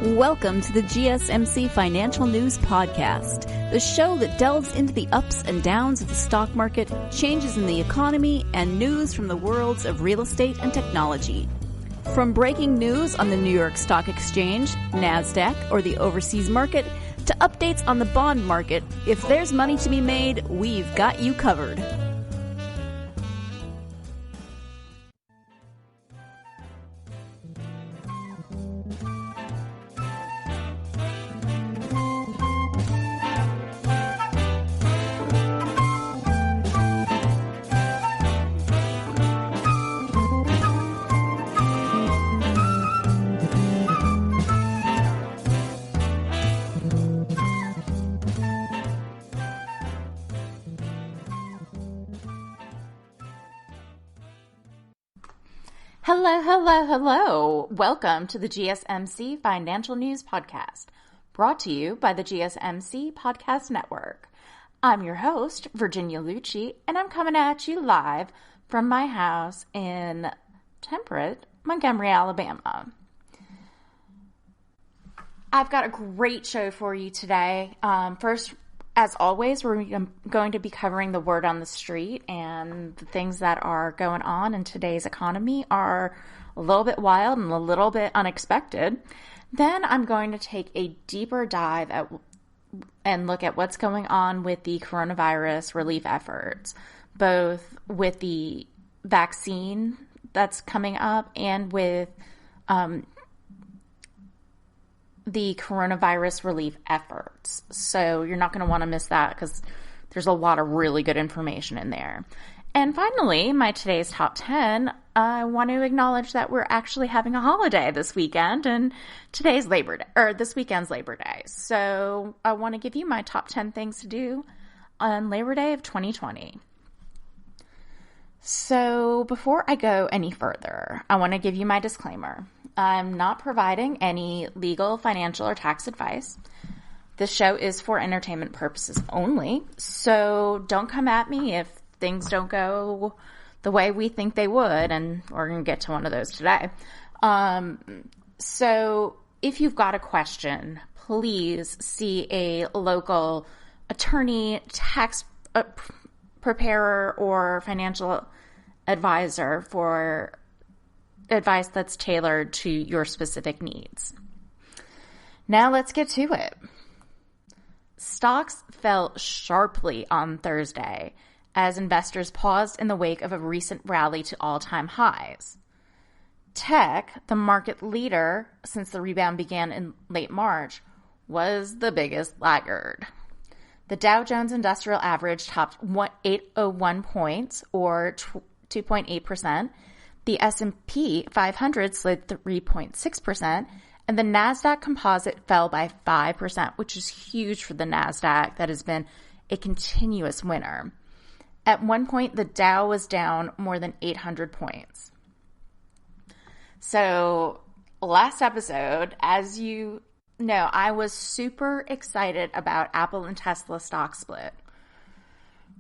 Welcome to the GSMC Financial News Podcast, the show that delves into the ups and downs of the stock market, changes in the economy, and news from the worlds of real estate and technology. From breaking news on the New York Stock Exchange, NASDAQ, or the overseas market, to updates on the bond market, if there's money to be made, we've got you covered. Hello. Welcome to the GSMC Financial News Podcast, brought to you by the GSMC Podcast Network. I'm your host, Virginia Lucci, and I'm coming at you live from my house in temperate Montgomery, Alabama. I've got a great show for you today. First, as always, we're going to be covering the word on the street, and the things that are going on in today's economy are a little bit wild and a little bit unexpected. Then I'm going to take a deeper dive and look at what's going on with the coronavirus relief efforts, both with the vaccine that's coming up and with the coronavirus relief efforts. So you're not going to want to miss that because there's a lot of really good information in there. And finally, today's top 10, I want to acknowledge that we're actually having a holiday this weekend, and this weekend's Labor Day. So I want to give you my top 10 things to do on Labor Day of 2020. So before I go any further, I want to give you my disclaimer. I'm not providing any legal, financial, or tax advice. This show is for entertainment purposes only, so don't come at me if things don't go the way we think they would, and we're going to get to one of those today. So if you've got a question, please see a local attorney, tax preparer, or financial advisor for advice that's tailored to your specific needs. Now let's get to it. Stocks fell sharply on Thursday as investors paused in the wake of a recent rally to all-time highs. Tech, the market leader since the rebound began in late March, was the biggest laggard. The Dow Jones Industrial Average topped 801 points, or 2.8%. The S&P 500 slid 3.6%, and the NASDAQ Composite fell by 5%, which is huge for the NASDAQ that has been a continuous winner. At one point, the Dow was down more than 800 points. So, last episode, as you know, I was super excited about Apple and Tesla stock split.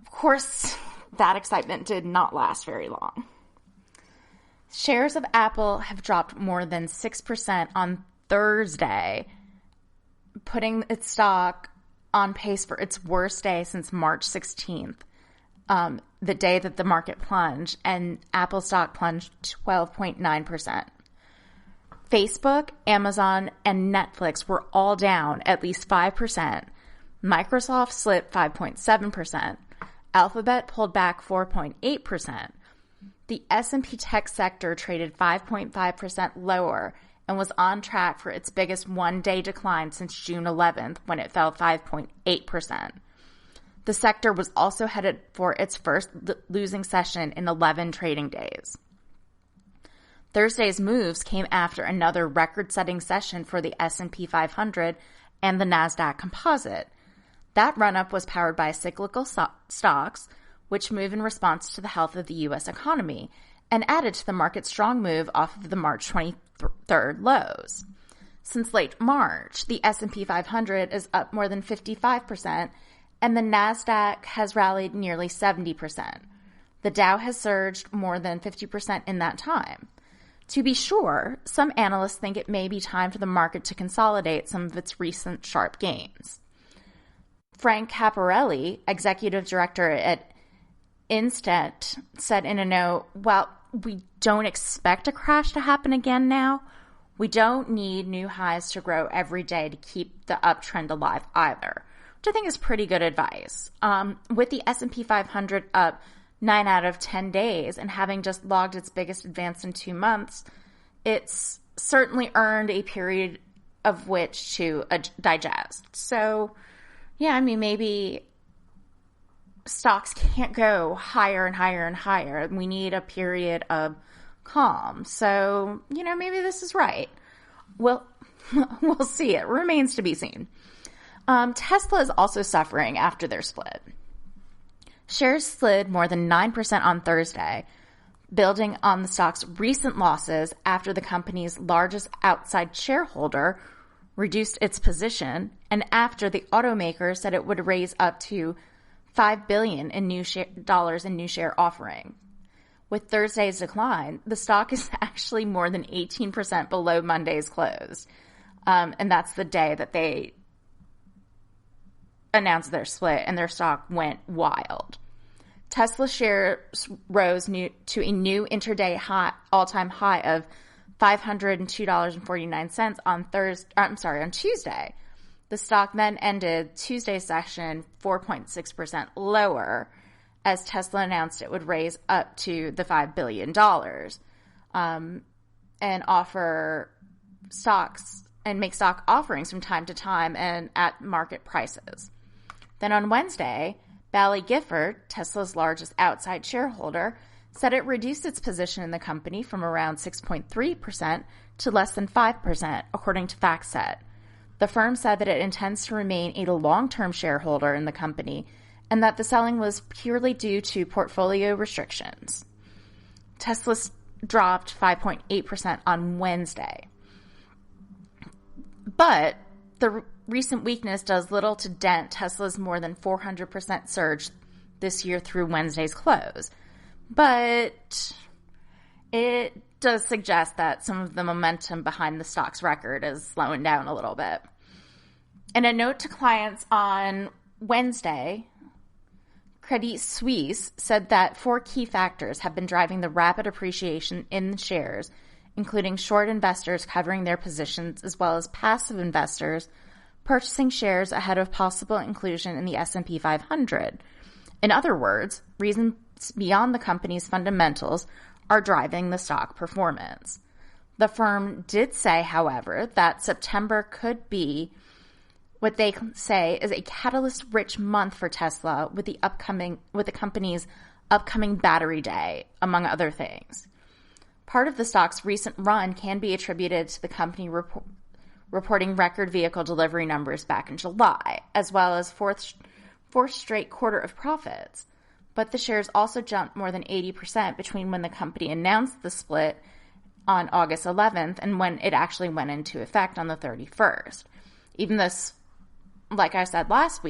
Of course, that excitement did not last very long. Shares of Apple have dropped more than 6% on Thursday, putting its stock on pace for its worst day since March 16th, the day that the market plunged, and Apple stock plunged 12.9%. Facebook, Amazon, and Netflix were all down at least 5%. Microsoft slipped 5.7%. Alphabet pulled back 4.8%. The S&P tech sector traded 5.5% lower and was on track for its biggest one-day decline since June 11th, when it fell 5.8%. The sector was also headed for its first losing session in 11 trading days. Thursday's moves came after another record-setting session for the S&P 500 and the NASDAQ Composite. That run-up was powered by cyclical stocks, which move in response to the health of the U.S. economy, and added to the market's strong move off of the March 23rd lows. Since late March, the S&P 500 is up more than 55%, and the NASDAQ has rallied nearly 70%. The Dow has surged more than 50% in that time. To be sure, some analysts think it may be time for the market to consolidate some of its recent sharp gains. Frank Caparelli, executive director at Instant, said in a note, "Well, we don't expect a crash to happen again now. We don't need new highs to grow every day to keep the uptrend alive either," which I think is pretty good advice. With the S&P 500 up 9 out of 10 days and having just logged its biggest advance in 2 months, it's certainly earned a period of which to digest. So, yeah, I mean, maybe stocks can't go higher and higher and higher. We need a period of calm. So, maybe this is right. Well, we'll see. It remains to be seen. Tesla is also suffering after their split. Shares slid more than 9% on Thursday, building on the stock's recent losses after the company's largest outside shareholder reduced its position and after the automaker said it would raise up to $5 billion in new share offering. With Thursday's decline, the stock is actually more than 18% below Monday's close. And that's the day that they announced their split and their stock went wild. Tesla shares rose to a new intraday all-time high of $502.49 on Tuesday. The stock then ended Tuesday's session 4.6% lower as Tesla announced it would raise up to the $5 billion and offer stocks and make stock offerings from time to time and at market prices. Then on Wednesday, Bally Gifford, Tesla's largest outside shareholder, said it reduced its position in the company from around 6.3% to less than 5%, according to FactSet. The firm said that it intends to remain a long-term shareholder in the company and that the selling was purely due to portfolio restrictions. Tesla dropped 5.8% on Wednesday. But the recent weakness does little to dent Tesla's more than 400% surge this year through Wednesday's close. But it does suggest that some of the momentum behind the stock's record is slowing down a little bit. In a note to clients on Wednesday, Credit Suisse said that 4 key factors have been driving the rapid appreciation in the shares, including short investors covering their positions as well as passive investors purchasing shares ahead of possible inclusion in the S&P 500. In other words, reasons beyond the company's fundamentals are driving the stock performance. The firm did say, however, that September could be what they say is a catalyst-rich month for Tesla with the company's upcoming Battery Day, among other things. Part of the stock's recent run can be attributed to the company reporting record vehicle delivery numbers back in July, as well as fourth straight quarter of profits. But the shares also jumped more than 80% between when the company announced the split on August 11th and when it actually went into effect on the 31st. Even though, like I said last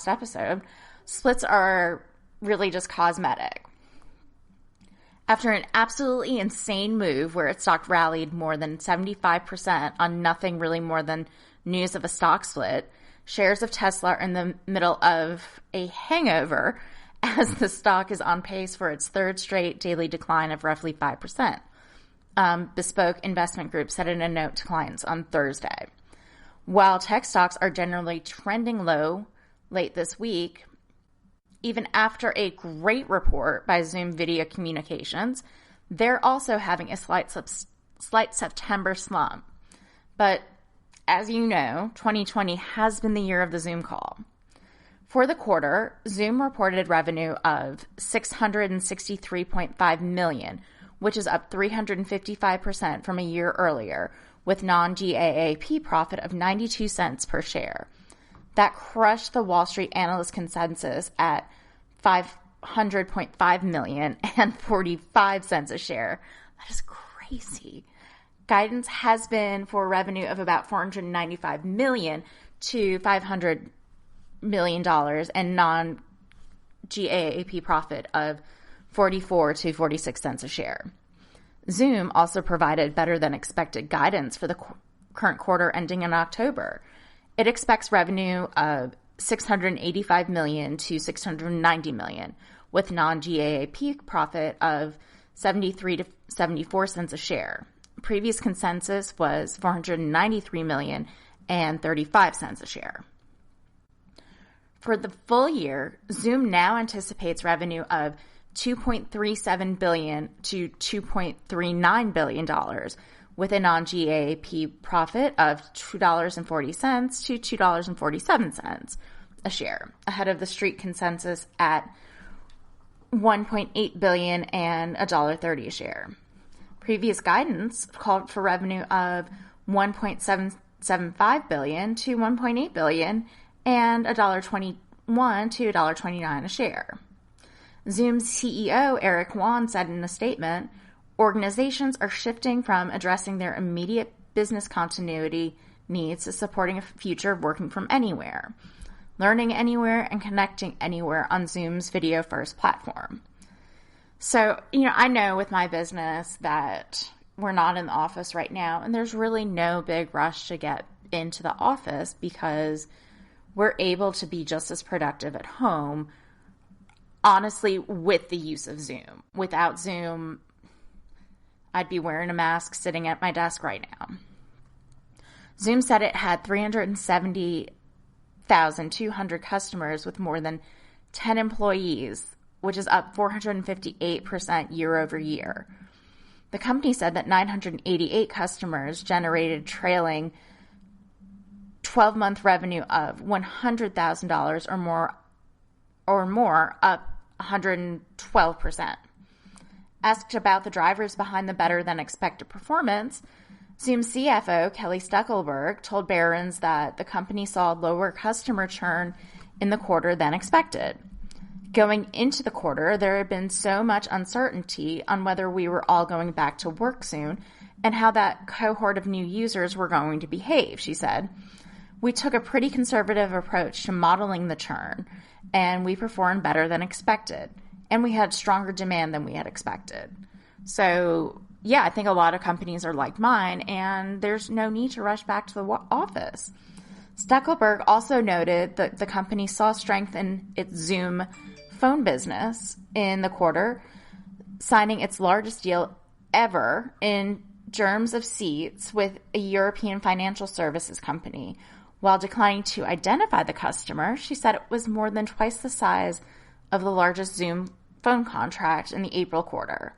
episode, splits are really just cosmetic. After an absolutely insane move where its stock rallied more than 75% on nothing really more than news of a stock split, shares of Tesla are in the middle of a hangover as the stock is on pace for its third straight daily decline of roughly 5%. Bespoke Investment Group said in a note to clients on Thursday. While tech stocks are generally trending low late this week, even after a great report by Zoom Video Communications, they're also having a slight September slump. But as you know, 2020 has been the year of the Zoom call. For the quarter, Zoom reported revenue of $663.5 million, which is up 355% from a year earlier, with non-GAAP profit of 92 cents per share. That crushed the Wall Street analyst consensus at $500.5 million and 45 cents a share. That is crazy. Guidance has been for revenue of about $495 million to $500 million and non-GAAP profit of 44 to 46 cents a share. Zoom also provided better than expected guidance for the current quarter ending in October. It expects revenue of $685 million to $690 million, with non-GAAP profit of 73 to 74 cents a share. Previous consensus was $493 million and 35 cents a share. For the full year, Zoom now anticipates revenue of $2.37 billion to $2.39 billion, with a non-GAAP profit of $2.40 to $2.47 a share, ahead of the street consensus at $1.8 billion and $1.30 a share. Previous guidance called for revenue of $1.775 billion to $1.8 billion and $1.21 to $1.29 a share. Zoom's CEO Eric Yuan said in a statement, organizations are shifting from addressing their immediate business continuity needs to supporting a future of working from anywhere, learning anywhere, and connecting anywhere on Zoom's video-first platform. So, I know with my business that we're not in the office right now, and there's really no big rush to get into the office because we're able to be just as productive at home, honestly, with the use of Zoom. Without Zoom, I'd be wearing a mask sitting at my desk right now. Zoom said it had 370,200 customers with more than 10 employees, which is up 458% year over year. The company said that 988 customers generated trailing 12-month revenue of $100,000 or more, up 112%. Asked about the drivers behind the better-than-expected performance, Zoom CFO Kelly Stuckelberg told Barron's that the company saw lower customer churn in the quarter than expected. Going into the quarter, there had been so much uncertainty on whether we were all going back to work soon and how that cohort of new users were going to behave, she said. We took a pretty conservative approach to modeling the churn, and we performed better than expected, and we had stronger demand than we had expected. So, yeah, I think a lot of companies are like mine, and there's no need to rush back to the office. Stuckelberg also noted that the company saw strength in its Zoom phone business in the quarter, signing its largest deal ever in terms of seats with a European financial services company. While declining to identify the customer, she said it was more than twice the size of the largest Zoom phone contract in the April quarter.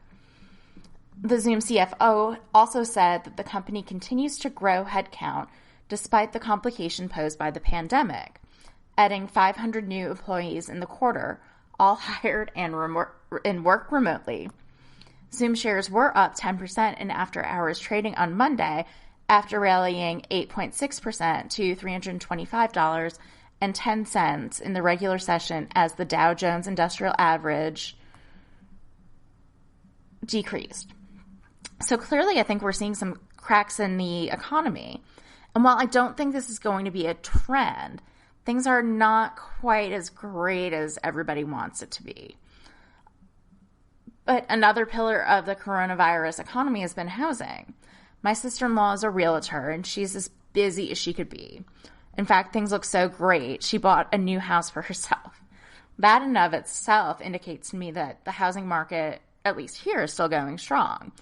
The Zoom CFO also said that the company continues to grow headcount despite the complication posed by the pandemic, adding 500 new employees in the quarter, all hired and work remotely. Zoom shares were up 10% in after-hours trading on Monday after rallying 8.6% to $325.10 in the regular session as the Dow Jones Industrial Average decreased. So clearly, I think we're seeing some cracks in the economy. And while I don't think this is going to be a trend, things are not quite as great as everybody wants it to be. But another pillar of the coronavirus economy has been housing. My sister-in-law is a realtor, and she's as busy as she could be. In fact, things look so great, she bought a new house for herself. That in and of itself indicates to me that the housing market, at least here, is still going strong.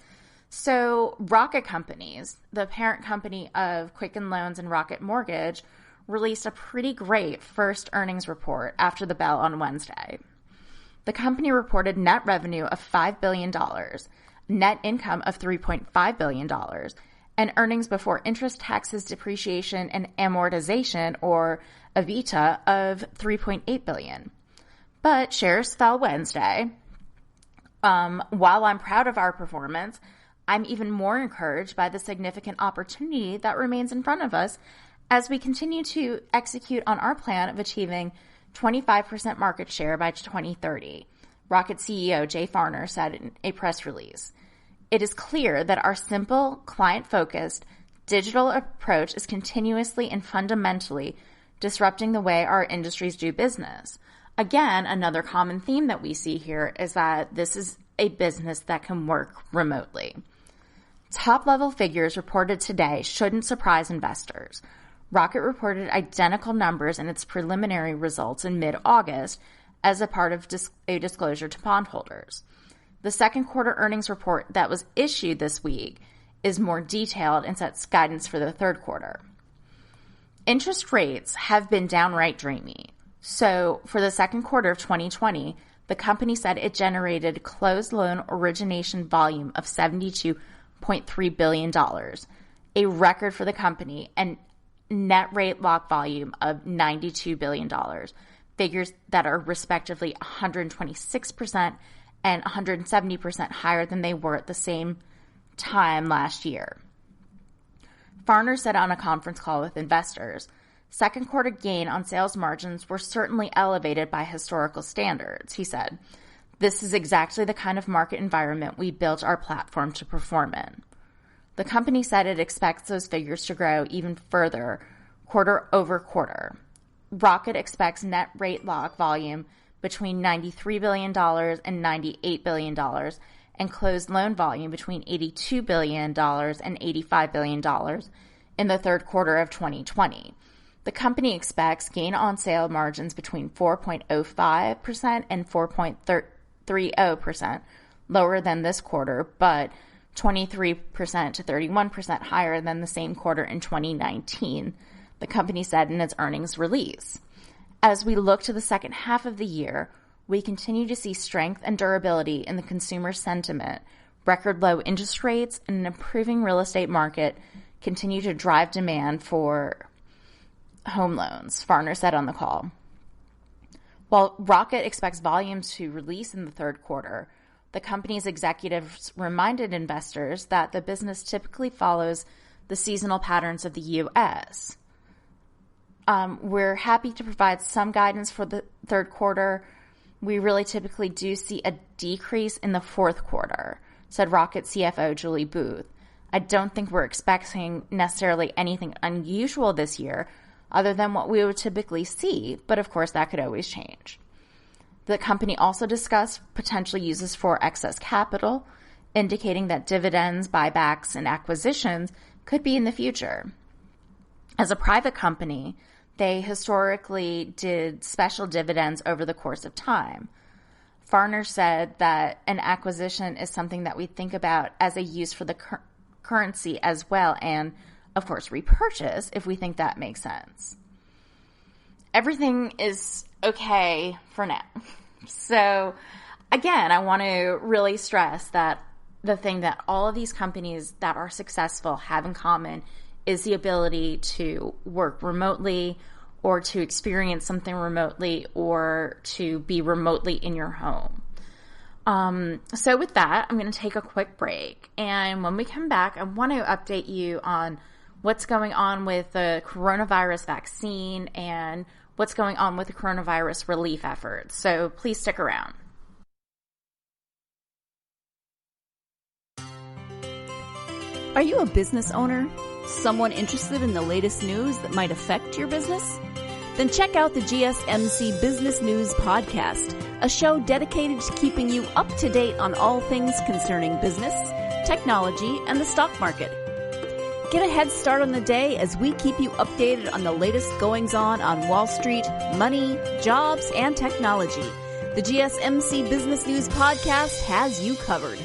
So Rocket Companies, the parent company of Quicken Loans and Rocket Mortgage, released a pretty great first earnings report after the bell on Wednesday. The company reported net revenue of $5 billion, net income of $3.5 billion, and earnings before interest, taxes, depreciation, and amortization, or EBITDA, of $3.8 billion. But shares fell Wednesday. While I'm proud of our performance, I'm even more encouraged by the significant opportunity that remains in front of us as we continue to execute on our plan of achieving 25% market share by 2030, Rocket CEO Jay Farner said in a press release. It is clear that our simple, client-focused, digital approach is continuously and fundamentally disrupting the way our industries do business. Again, another common theme that we see here is that this is a business that can work remotely. Top-level figures reported today shouldn't surprise investors. Rocket reported identical numbers in its preliminary results in mid-August as a part of a disclosure to bondholders. The second quarter earnings report that was issued this week is more detailed and sets guidance for the third quarter. Interest rates have been downright dreamy. So for the second quarter of 2020, the company said it generated closed loan origination volume of $72.3 billion, a record for the company, and net rate lock volume of $92 billion, figures that are respectively 126% and 170% higher than they were at the same time last year. Farner said on a conference call with investors, second quarter gain on sales margins were certainly elevated by historical standards. He said, "This is exactly the kind of market environment we built our platform to perform in." The company said it expects those figures to grow even further quarter over quarter. Rocket expects net rate lock volume between $93 billion and $98 billion and closed loan volume between $82 billion and $85 billion in the third quarter of 2020. The company expects gain on sale margins between 4.05% and 4.30%, lower than this quarter, but 23% to 31% higher than the same quarter in 2019, the company said in its earnings release. As we look to the second half of the year, we continue to see strength and durability in the consumer sentiment. Record low interest rates and an improving real estate market continue to drive demand for home loans, Farner said on the call. While Rocket expects volumes to release in the third quarter, the company's executives reminded investors that the business typically follows the seasonal patterns of the U.S. We're happy to provide some guidance for the third quarter. We really typically do see a decrease in the fourth quarter, said Rocket CFO Julie Booth. I don't think we're expecting necessarily anything unusual this year other than what we would typically see, but of course that could always change. The company also discussed potential uses for excess capital, indicating that dividends, buybacks, and acquisitions could be in the future. As a private company, they historically did special dividends over the course of time. Farner said that an acquisition is something that we think about as a use for the currency as well, and of course repurchase if we think that makes sense. Everything is okay for now. So again, I want to really stress that the thing that all of these companies that are successful have in common is the ability to work remotely or to experience something remotely or to be remotely in your home. So with that, I'm going to take a quick break. And when we come back, I want to update you on what's going on with the coronavirus vaccine and what's going on with the coronavirus relief efforts. So please stick around. Are you a business owner? Someone interested in the latest news that might affect your business? Then check out the GSMC Business News Podcast, a show dedicated to keeping you up to date on all things concerning business, technology, and the stock market. Get a head start on the day as we keep you updated on the latest goings-on Wall Street, money, jobs, and technology. The GSMC Business News Podcast has you covered.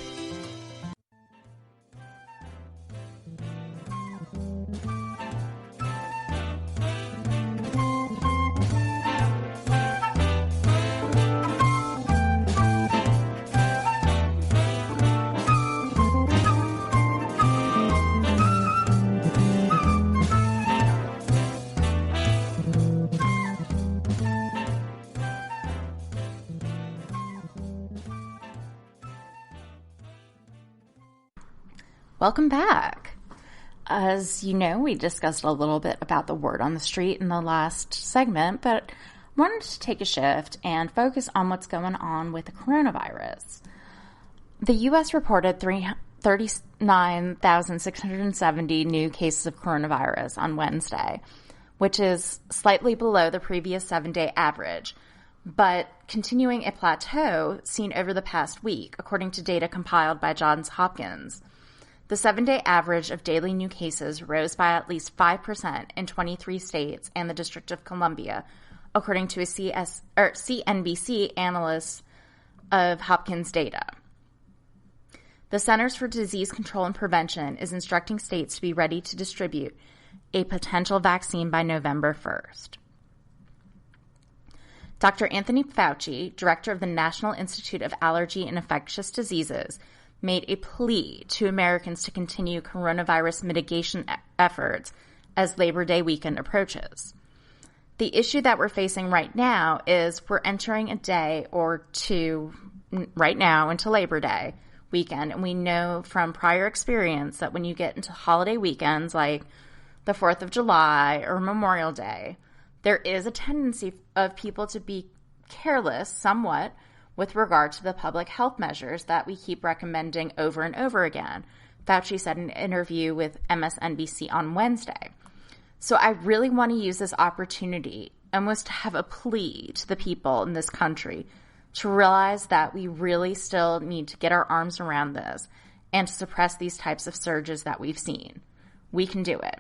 Welcome back. As you know, we discussed a little bit about the word on the street in the last segment, but I wanted to take a shift and focus on what's going on with the coronavirus. The U.S. reported 39,670 new cases of coronavirus on Wednesday, which is slightly below the previous 7-day average, but continuing a plateau seen over the past week, according to data compiled by Johns Hopkins. The 7-day average of daily new cases rose by at least 5% in 23 states and the District of Columbia, according to a CNBC analyst of Hopkins data. The Centers for Disease Control and Prevention is instructing states to be ready to distribute a potential vaccine by November 1st. Dr. Anthony Fauci, director of the National Institute of Allergy and Infectious Diseases, made a plea to Americans to continue coronavirus mitigation efforts as Labor Day weekend approaches. The issue that we're facing right now is we're entering a day or two right now into Labor Day weekend, and we know from prior experience that when you get into holiday weekends like the 4th of July or Memorial Day, there is a tendency of people to be careless somewhat with regard to the public health measures that we keep recommending over and over again. Fauci said in an interview with MSNBC on Wednesday. So I really want to use this opportunity almost to have a plea to the people in this country to realize that we really still need to get our arms around this and to suppress these types of surges that we've seen. We can do it.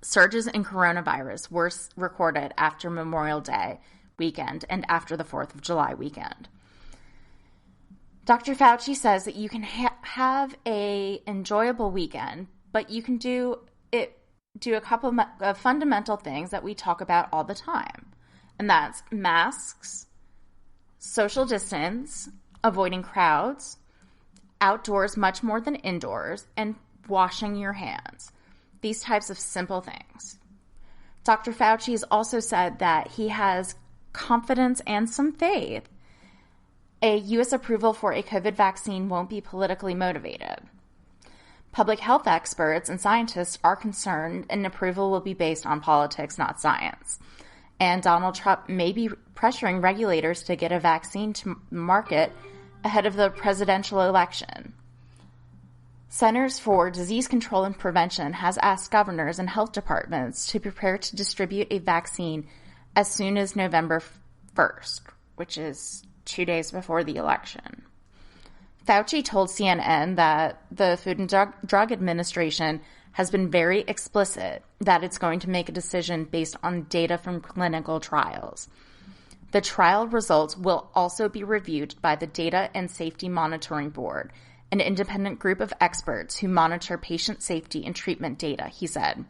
Surges in coronavirus were recorded after Memorial Day weekend and after the 4th of July weekend. Dr. Fauci says that you can have a enjoyable weekend, but you can do a couple of fundamental things that we talk about all the time, and that's masks, social distance, avoiding crowds, outdoors much more than indoors, and washing your hands. These types of simple things. Dr. Fauci has also said that he has confidence and some faith a U.S. approval for a COVID vaccine won't be politically motivated. Public health experts and scientists are concerned an approval will be based on politics, not science. And Donald Trump may be pressuring regulators to get a vaccine to market ahead of the presidential election. Centers for Disease Control and Prevention has asked governors and health departments to prepare to distribute a vaccine as soon as November 1st, which is 2 days before the election. Fauci told CNN that the Food and Drug Administration has been very explicit that it's going to make a decision based on data from clinical trials. The trial results will also be reviewed by the Data and Safety Monitoring Board, an independent group of experts who monitor patient safety and treatment data, he said.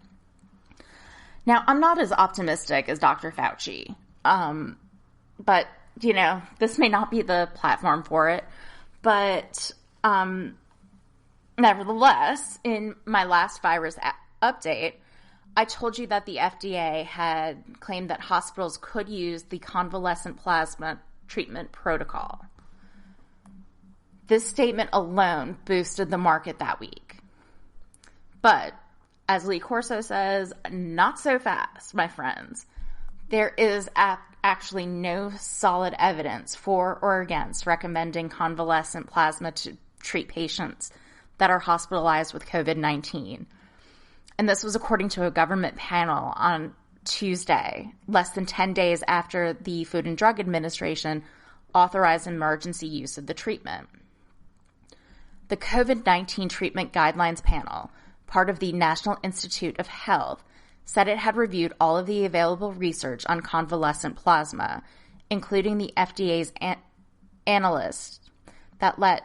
Now, I'm not as optimistic as Dr. Fauci, but, this may not be the platform for it. But nevertheless, in my last virus update, I told you that the FDA had claimed that hospitals could use the convalescent plasma treatment protocol. This statement alone boosted the market that week. But, as Lee Corso says, not so fast, my friends. There is actually no solid evidence for or against recommending convalescent plasma to treat patients that are hospitalized with COVID-19. And this was according to a government panel on Tuesday, less than 10 days after the Food and Drug Administration authorized emergency use of the treatment. The COVID-19 Treatment Guidelines Panel, part of the National Institute of Health, said it had reviewed all of the available research on convalescent plasma, including the FDA's analysis that led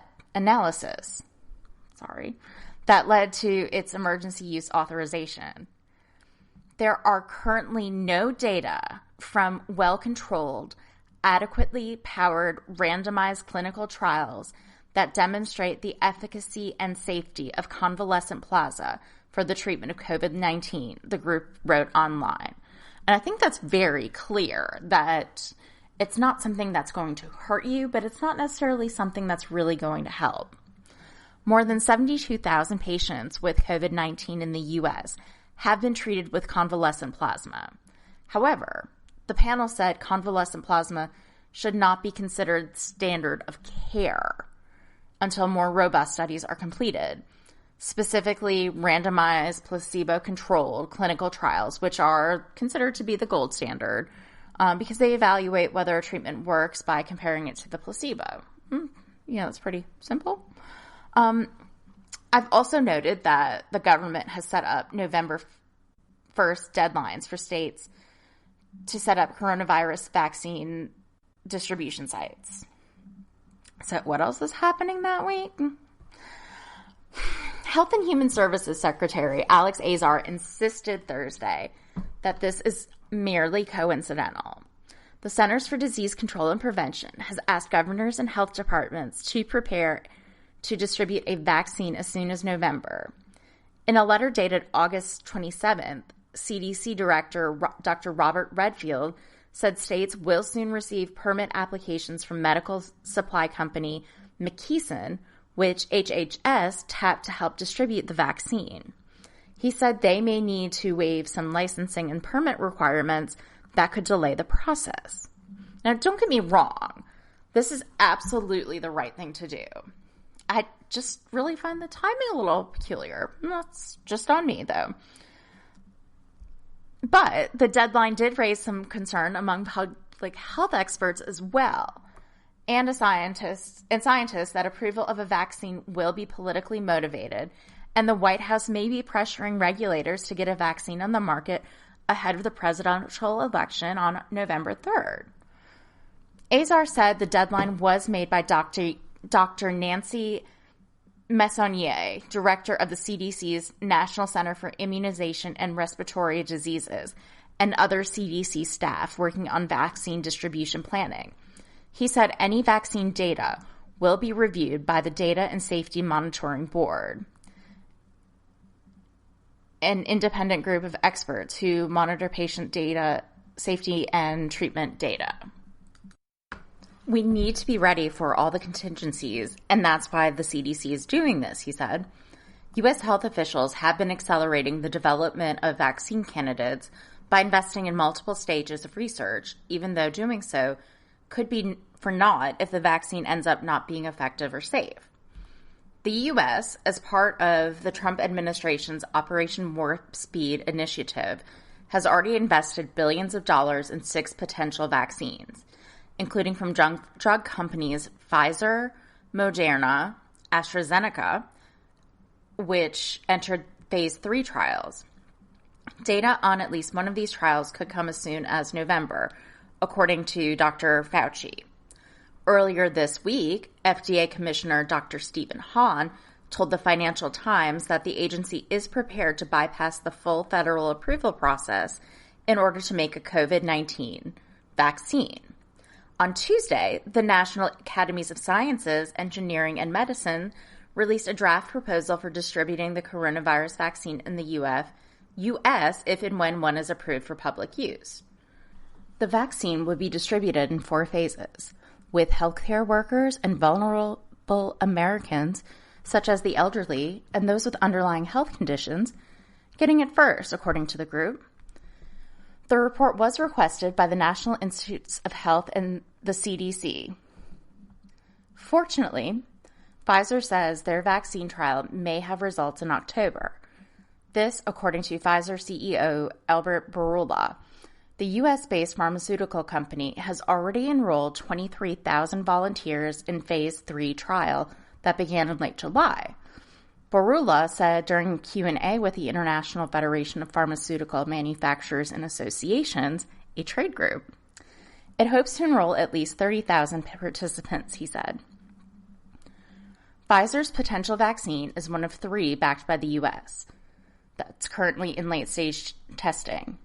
to its emergency use authorization. There are currently no data from well-controlled, adequately powered, randomized clinical trials that demonstrate the efficacy and safety of convalescent plasma for the treatment of COVID-19, the group wrote online. And I think that's very clear that it's not something that's going to hurt you, but it's not necessarily something that's really going to help. More than 72,000 patients with COVID-19 in the U.S. have been treated with convalescent plasma. However, the panel said convalescent plasma should not be considered standard of care until more robust studies are completed, specifically randomized, placebo-controlled clinical trials, which are considered to be the gold standard because they evaluate whether a treatment works by comparing it to the placebo. It's pretty simple. I've also noted that the government has set up November 1st deadlines for states to set up coronavirus vaccine distribution sites. So what else is happening that week? Health and Human Services Secretary Alex Azar insisted Thursday that this is merely coincidental. The Centers for Disease Control and Prevention has asked governors and health departments to prepare to distribute a vaccine as soon as November. In a letter dated August 27th, CDC Director Dr. Robert Redfield said states will soon receive permit applications from medical supply company McKesson, which HHS tapped to help distribute the vaccine. He said they may need to waive some licensing and permit requirements that could delay the process. Now, don't get me wrong. This is absolutely the right thing to do. I just really find the timing a little peculiar. That's just on me, though. But the deadline did raise some concern among public health experts as well, and scientists that approval of a vaccine will be politically motivated, and the White House may be pressuring regulators to get a vaccine on the market ahead of the presidential election on November 3rd. Azar said the deadline was made by Dr. Nancy Messonnier, director of the CDC's National Center for Immunization and Respiratory Diseases, and other CDC staff working on vaccine distribution planning. He said any vaccine data will be reviewed by the Data and Safety Monitoring Board, an independent group of experts who monitor patient data, safety, and treatment data. We need to be ready for all the contingencies, and that's why the CDC is doing this, he said. U.S. health officials have been accelerating the development of vaccine candidates by investing in multiple stages of research, even though doing so could be for naught if the vaccine ends up not being effective or safe. The U.S., as part of the Trump administration's Operation Warp Speed initiative, has already invested billions of dollars in 6 potential vaccines, including from drug companies Pfizer, Moderna, AstraZeneca, which entered phase 3 trials. Data on at least one of these trials could come as soon as November, according to Dr. Fauci. Earlier this week, FDA Commissioner Dr. Stephen Hahn told the Financial Times that the agency is prepared to bypass the full federal approval process in order to make a COVID-19 vaccine. On Tuesday, the National Academies of Sciences, Engineering, and Medicine released a draft proposal for distributing the coronavirus vaccine in the U.S. if and when one is approved for public use. The vaccine would be distributed in 4 phases, with healthcare workers and vulnerable Americans, such as the elderly and those with underlying health conditions, getting it first, according to the group. The report was requested by the National Institutes of Health and the CDC. Fortunately, Pfizer says their vaccine trial may have results in October. This, according to Pfizer CEO Albert Bourla. The U.S.-based pharmaceutical company has already enrolled 23,000 volunteers in Phase 3 trial that began in late July. Bourla said during Q&A with the International Federation of Pharmaceutical Manufacturers and Associations, a trade group. It hopes to enroll at least 30,000 participants, he said. Pfizer's potential vaccine is one of 3 backed by the U.S. that's currently in late-stage testing.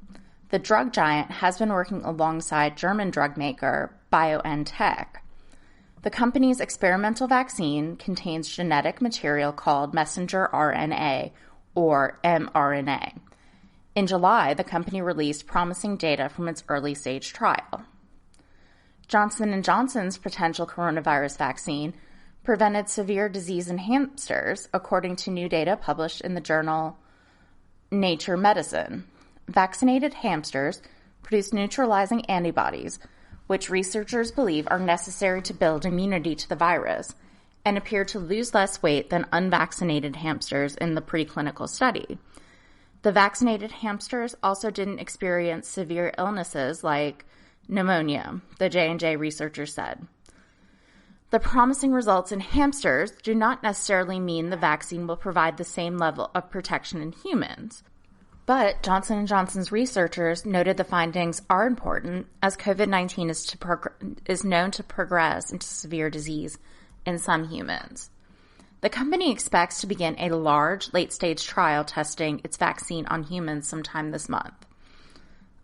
The drug giant has been working alongside German drug maker BioNTech. The company's experimental vaccine contains genetic material called messenger RNA, or mRNA. In July, the company released promising data from its early-stage trial. Johnson & Johnson's potential coronavirus vaccine prevented severe disease in hamsters, according to new data published in the journal Nature Medicine. Vaccinated hamsters produce neutralizing antibodies, which researchers believe are necessary to build immunity to the virus, and appear to lose less weight than unvaccinated hamsters in the preclinical study. The vaccinated hamsters also didn't experience severe illnesses like pneumonia, the J&J researchers said. The promising results in hamsters do not necessarily mean the vaccine will provide the same level of protection in humans. But Johnson & Johnson's researchers noted the findings are important as COVID-19 is known to progress into severe disease in some humans. The company expects to begin a large late-stage trial testing its vaccine on humans sometime this month.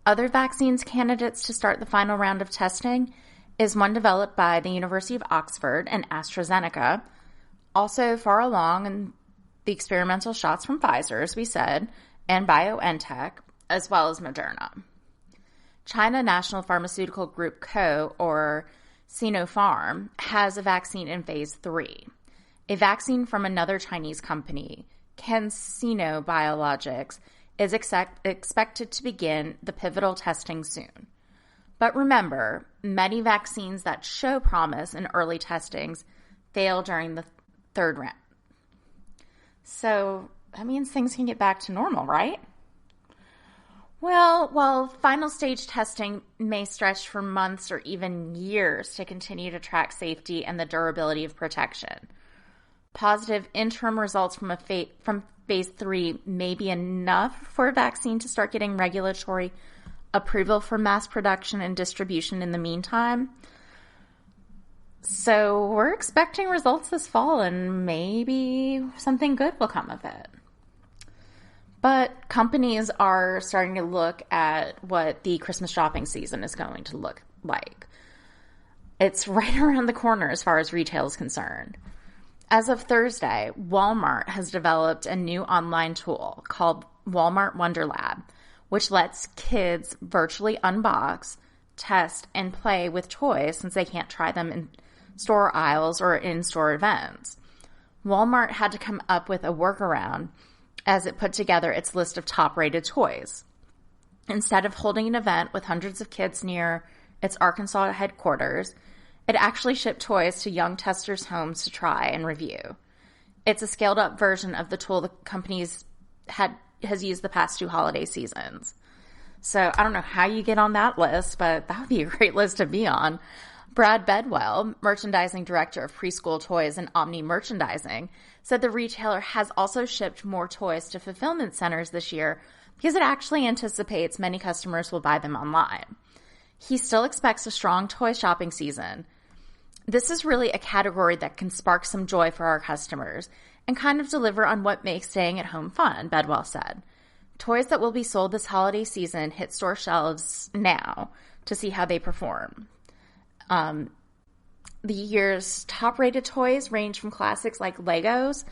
Other vaccines candidates to start the final round of testing is one developed by the University of Oxford and AstraZeneca, also far along in the experimental shots from Pfizer, as we said, and BioNTech, as well as Moderna. China National Pharmaceutical Group Co., or Sinopharm, has a vaccine in phase 3. A vaccine from another Chinese company, CanSino Biologics, is expected to begin the pivotal testing soon. But remember, many vaccines that show promise in early testings fail during the third round. So that means things can get back to normal, right? Well, while final stage testing may stretch for months or even years to continue to track safety and the durability of protection, positive interim results from phase 3 may be enough for a vaccine to start getting regulatory approval for mass production and distribution in the meantime. So we're expecting results this fall, and maybe something good will come of it. But companies are starting to look at what the Christmas shopping season is going to look like. It's right around the corner as far as retail is concerned. As of Thursday, Walmart has developed a new online tool called Walmart Wonder Lab, which lets kids virtually unbox, test, and play with toys since they can't try them in store aisles or in-store events. Walmart had to come up with a workaround as it put together its list of top-rated toys. Instead of holding an event with hundreds of kids near its Arkansas headquarters, it actually shipped toys to young testers' homes to try and review. It's a scaled-up version of the tool the company has used the past 2 holiday seasons. So I don't know how you get on that list, but that would be a great list to be on. Brad Bedwell, merchandising director of preschool toys and Omni Merchandising, said the retailer has also shipped more toys to fulfillment centers this year because it actually anticipates many customers will buy them online. He still expects a strong toy shopping season. This is really a category that can spark some joy for our customers and kind of deliver on what makes staying at home fun, Bedwell said. Toys that will be sold this holiday season hit store shelves now to see how they perform. The year's top-rated toys range from classics like Legos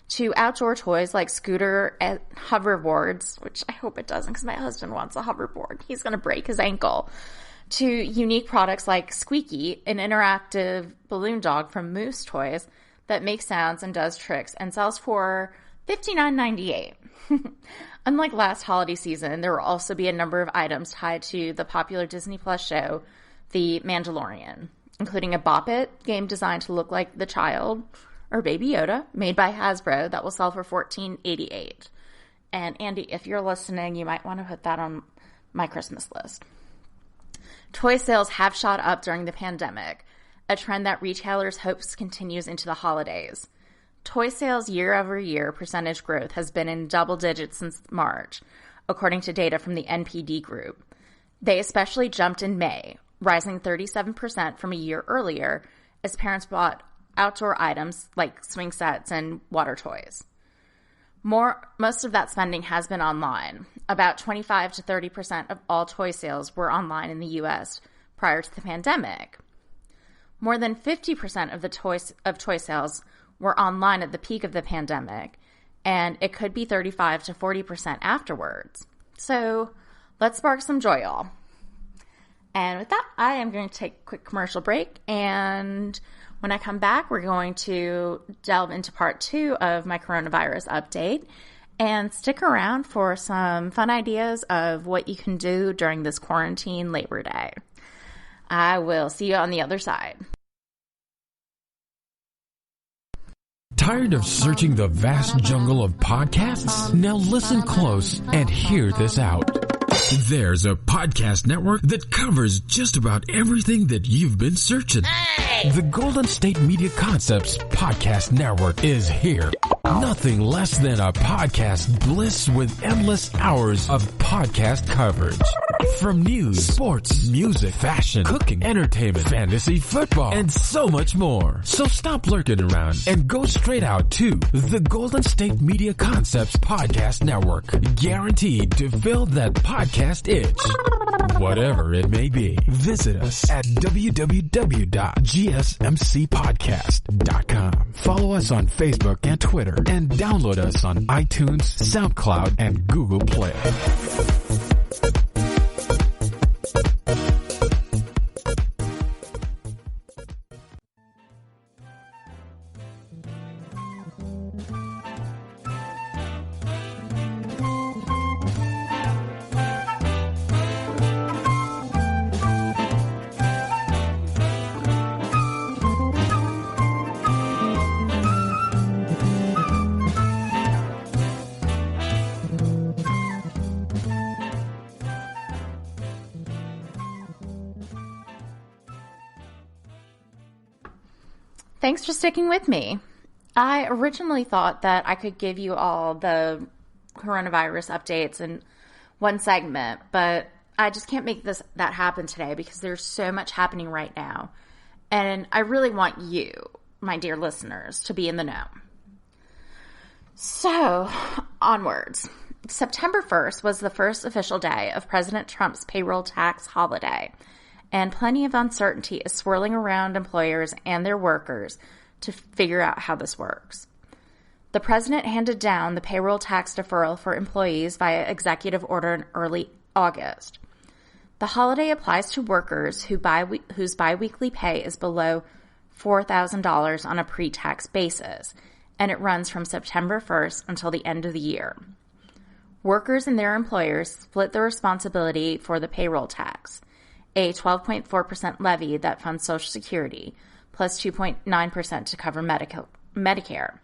to outdoor toys like scooter and hoverboards, which I hope it doesn't because my husband wants a hoverboard. He's going to break his ankle. To unique products like Squeaky, an interactive balloon dog from Moose Toys that makes sounds and does tricks and sells for $59.98. Unlike last holiday season, there will also be a number of items tied to the popular Disney Plus show, The Mandalorian, including a Bop It game designed to look like the child or Baby Yoda, made by Hasbro, that will sell for $14.88. And Andy, if you're listening, you might want to put that on my Christmas list. Toy sales have shot up during the pandemic, a trend that retailers hopes continues into the holidays. Toy sales year-over-year percentage growth has been in double digits since March, according to data from the NPD Group. They especially jumped in May, rising 37% from a year earlier as parents bought outdoor items like swing sets and water toys. Most of that spending has been online. About 25 to 30% of all toy sales were online in the U.S. prior to the pandemic. More than 50% of toy sales were online at the peak of the pandemic, and it could be 35 to 40% afterwards. So let's spark some joy, y'all. And with that, I am going to take a quick commercial break, and when I come back, we're going to delve into part 2 of my coronavirus update, and stick around for some fun ideas of what you can do during this quarantine Labor Day. I will see you on the other side. Tired of searching the vast jungle of podcasts? Now listen close and hear this out. There's a podcast network that covers just about everything that you've been searching. Hey! The Golden State Media Concepts Podcast Network is here. Nothing less than a podcast bliss with endless hours of podcast coverage. From news, sports, music, fashion, cooking, entertainment, fantasy, football, and so much more. So stop lurking around and go straight out to the Golden State Media Concepts Podcast Network. Guaranteed to fill that podcast itch. Whatever it may be. Visit us at www.gsmcpodcast.com. Follow us on Facebook and Twitter, and download us on iTunes, SoundCloud, and Google Play. Thanks for sticking with me. I originally thought that I could give you all the coronavirus updates in one segment, but I just can't make that happen today because there's so much happening right now. And I really want you, my dear listeners, to be in the know. So, onwards. September 1st was the first official day of President Trump's payroll tax holiday, and plenty of uncertainty is swirling around employers and their workers to figure out how this works. The president handed down the payroll tax deferral for employees via executive order in early August. The holiday applies to workers whose biweekly pay is below $4,000 on a pre-tax basis, and it runs from September 1st until the end of the year. Workers and their employers split the responsibility for the payroll tax, a 12.4% levy that funds Social Security, plus 2.9% to cover Medicare.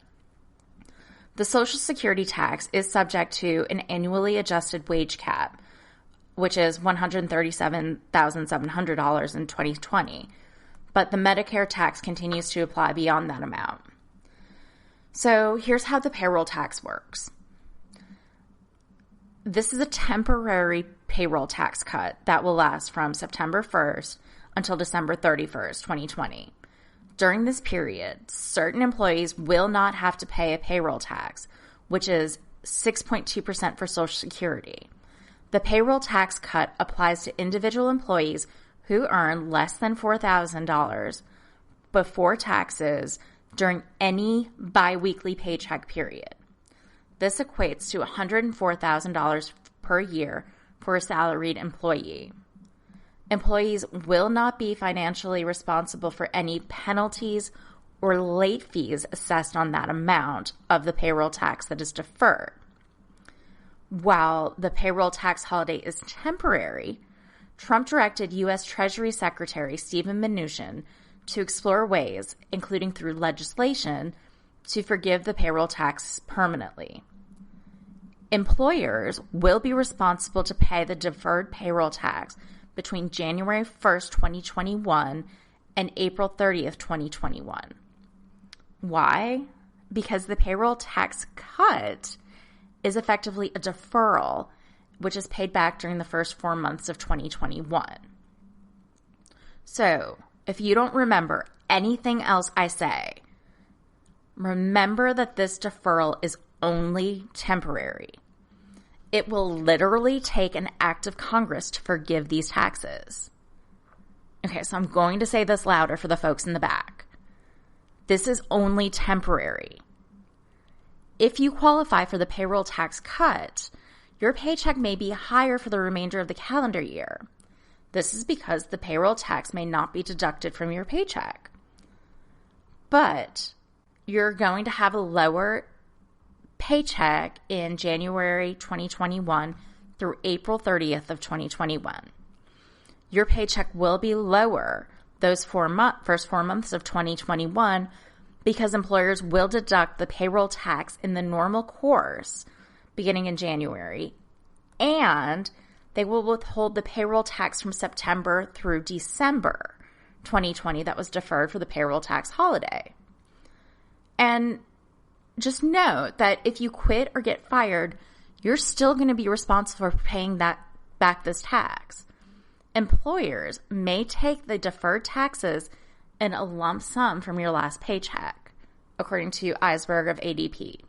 The Social Security tax is subject to an annually adjusted wage cap, which is $137,700 in 2020, but the Medicare tax continues to apply beyond that amount. So here's how the payroll tax works. This is a temporary payroll tax cut that will last from September 1st until December 31st, 2020. During this period, certain employees will not have to pay a payroll tax, which is 6.2% for Social Security. The payroll tax cut applies to individual employees who earn less than $4,000 before taxes during any biweekly paycheck period. This equates to $104,000 per year for a salaried employee. Employees will not be financially responsible for any penalties or late fees assessed on that amount of the payroll tax that is deferred. While the payroll tax holiday is temporary, Trump directed U.S. Treasury Secretary Steven Mnuchin to explore ways, including through legislation, to forgive the payroll tax permanently. Employers will be responsible to pay the deferred payroll tax between January 1st, 2021 and April 30th, 2021. Why? Because the payroll tax cut is effectively a deferral, which is paid back during the first 4 months of 2021. So, if you don't remember anything else I say, remember that this deferral is only temporary. It will literally take an act of Congress to forgive these taxes. Okay, so I'm going to say this louder for the folks in the back. This is only temporary. If you qualify for the payroll tax cut, your paycheck may be higher for the remainder of the calendar year. This is because the payroll tax may not be deducted from your paycheck. But you're going to have a lower paycheck in January 2021 through April 30th of 2021. Your paycheck will be lower those first 4 months of 2021 because employers will deduct the payroll tax in the normal course beginning in January, and they will withhold the payroll tax from September through December 2020 that was deferred for the payroll tax holiday. And just note that if you quit or get fired, you're still going to be responsible for paying back this tax. Employers may take the deferred taxes in a lump sum from your last paycheck, according to Eisberg of ADP.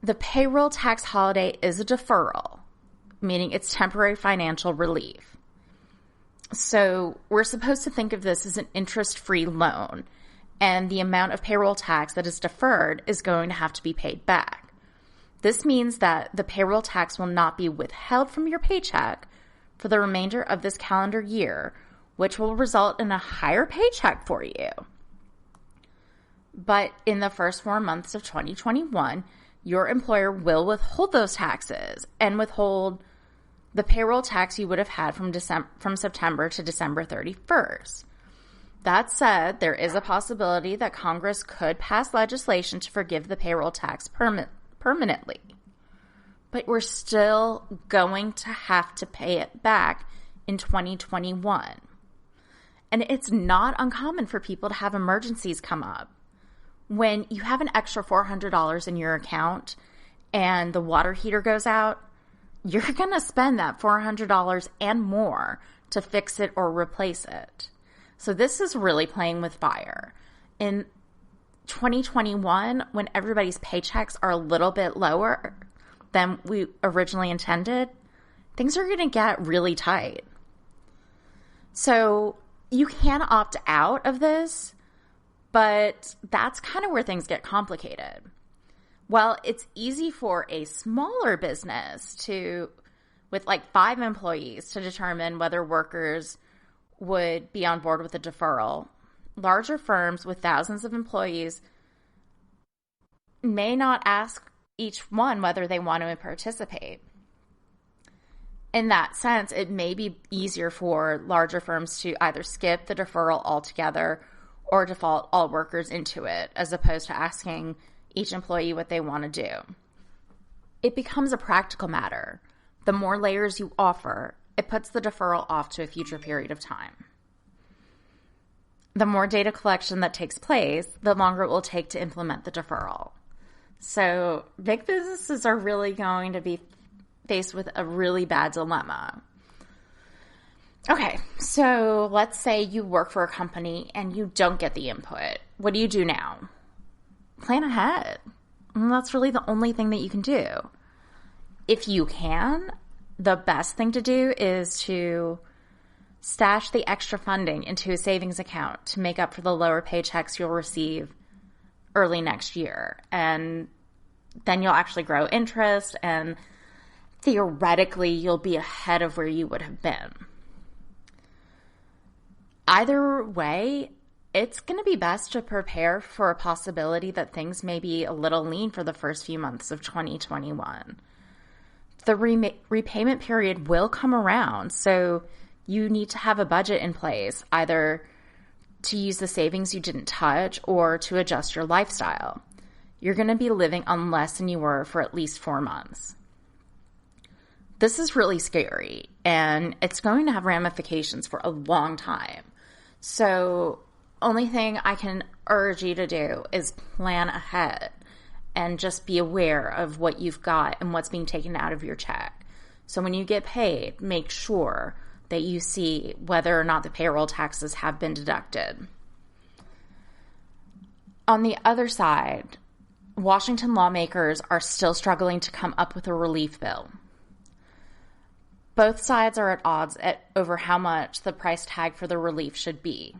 The payroll tax holiday is a deferral, meaning it's temporary financial relief. So we're supposed to think of this as an interest-free loan, and the amount of payroll tax that is deferred is going to have to be paid back. This means that the payroll tax will not be withheld from your paycheck for the remainder of this calendar year, which will result in a higher paycheck for you. But in the first 4 months of 2021, your employer will withhold those taxes and withhold the payroll tax you would have had from September to December 31st. That said, there is a possibility that Congress could pass legislation to forgive the payroll tax permanently. But we're still going to have to pay it back in 2021. And it's not uncommon for people to have emergencies come up. When you have an extra $400 in your account and the water heater goes out, you're going to spend that $400 and more to fix it or replace it. So this is really playing with fire. In 2021, when everybody's paychecks are a little bit lower than we originally intended, things are going to get really tight. So you can opt out of this, but that's kind of where things get complicated. Well, it's easy for a smaller business with like 5 employees, to determine whether workers would be on board with a deferral. Larger firms with thousands of employees may not ask each one whether they want to participate. In that sense, it may be easier for larger firms to either skip the deferral altogether or default all workers into it, as opposed to asking each employee what they want to do. It becomes a practical matter. The more layers you offer, it puts the deferral off to a future period of time. The more data collection that takes place, the longer it will take to implement the deferral. So big businesses are really going to be faced with a really bad dilemma. Okay, so let's say you work for a company and you don't get the input. What do you do now? Plan ahead. And that's really the only thing that you can do. If you can, the best thing to do is to stash the extra funding into a savings account to make up for the lower paychecks you'll receive early next year. And then you'll actually grow interest, and theoretically you'll be ahead of where you would have been. Either way, it's going to be best to prepare for a possibility that things may be a little lean for the first few months of 2021. The repayment period will come around, so you need to have a budget in place, either to use the savings you didn't touch or to adjust your lifestyle. You're going to be living on less than you were for at least 4 months. This is really scary, and it's going to have ramifications for a long time. So only thing I can urge you to do is plan ahead and just be aware of what you've got and what's being taken out of your check. So when you get paid, make sure that you see whether or not the payroll taxes have been deducted. On the other side, Washington lawmakers are still struggling to come up with a relief bill. Both sides are at odds over how much the price tag for the relief should be,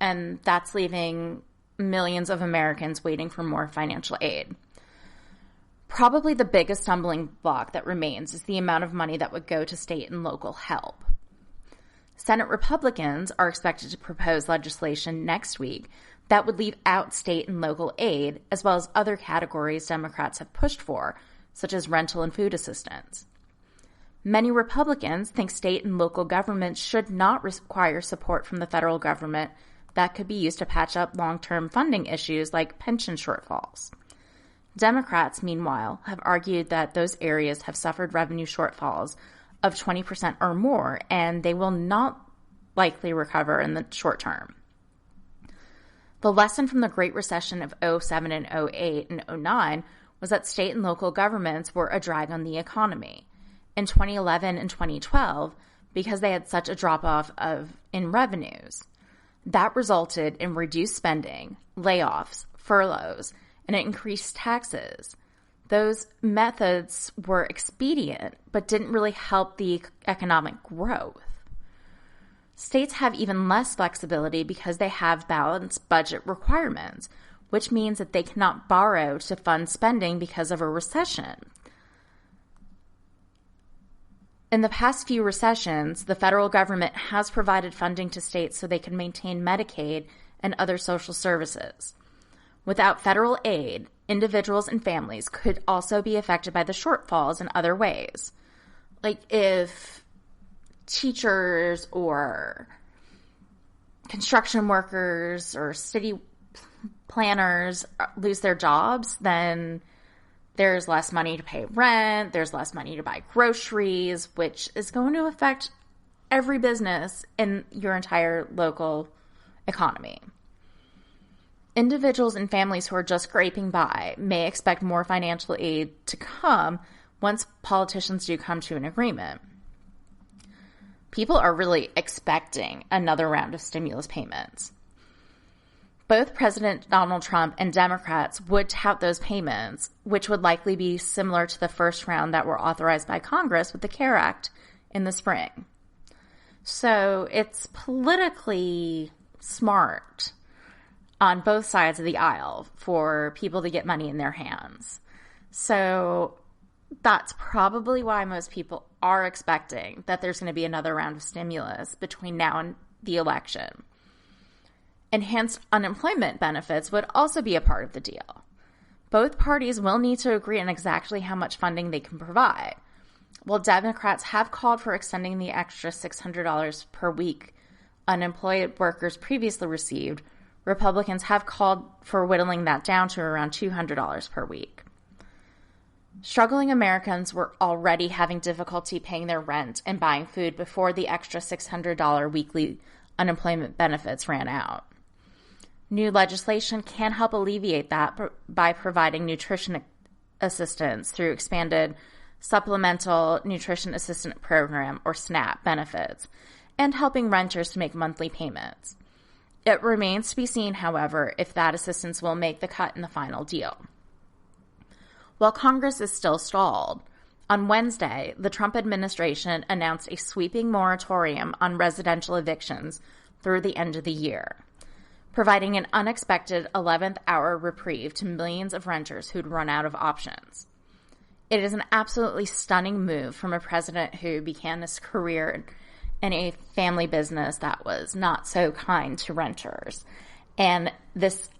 and that's leaving millions of Americans waiting for more financial aid. Probably the biggest stumbling block that remains is the amount of money that would go to state and local help. Senate Republicans are expected to propose legislation next week that would leave out state and local aid, as well as other categories Democrats have pushed for, such as rental and food assistance. Many Republicans think state and local governments should not require support from the federal government that could be used to patch up long-term funding issues like pension shortfalls. Democrats, meanwhile, have argued that those areas have suffered revenue shortfalls of 20% or more, and they will not likely recover in the short term. The lesson from the Great Recession of 2007 and 2008 and 2009 was that state and local governments were a drag on the economy. In 2011 and 2012, because they had such a drop-off in revenues, that resulted in reduced spending, layoffs, furloughs, and increased taxes. Those methods were expedient, but didn't really help the economic growth. States have even less flexibility because they have balanced budget requirements, which means that they cannot borrow to fund spending because of a recession. In the past few recessions, the federal government has provided funding to states so they can maintain Medicaid and other social services. Without federal aid, individuals and families could also be affected by the shortfalls in other ways. Like if teachers or construction workers or city planners lose their jobs, then there's less money to pay rent, there's less money to buy groceries, which is going to affect every business in your entire local economy. Individuals and families who are just scraping by may expect more financial aid to come once politicians do come to an agreement. People are really expecting another round of stimulus payments. Both President Donald Trump and Democrats would tout those payments, which would likely be similar to the first round that were authorized by Congress with the CARE Act in the spring. So it's politically smart on both sides of the aisle for people to get money in their hands. So that's probably why most people are expecting that there's going to be another round of stimulus between now and the election. Enhanced unemployment benefits would also be a part of the deal. Both parties will need to agree on exactly how much funding they can provide. While Democrats have called for extending the extra $600 per week unemployed workers previously received, Republicans have called for whittling that down to around $200 per week. Struggling Americans were already having difficulty paying their rent and buying food before the extra $600 weekly unemployment benefits ran out. New legislation can help alleviate that by providing nutrition assistance through expanded Supplemental Nutrition Assistance Program, or SNAP, benefits, and helping renters to make monthly payments. It remains to be seen, however, if that assistance will make the cut in the final deal. While Congress is still stalled, on Wednesday, the Trump administration announced a sweeping moratorium on residential evictions through the end of the year, providing an unexpected 11th hour reprieve to millions of renters who'd run out of options. It is an absolutely stunning move from a president who began his career in a family business that was not so kind to renters. And this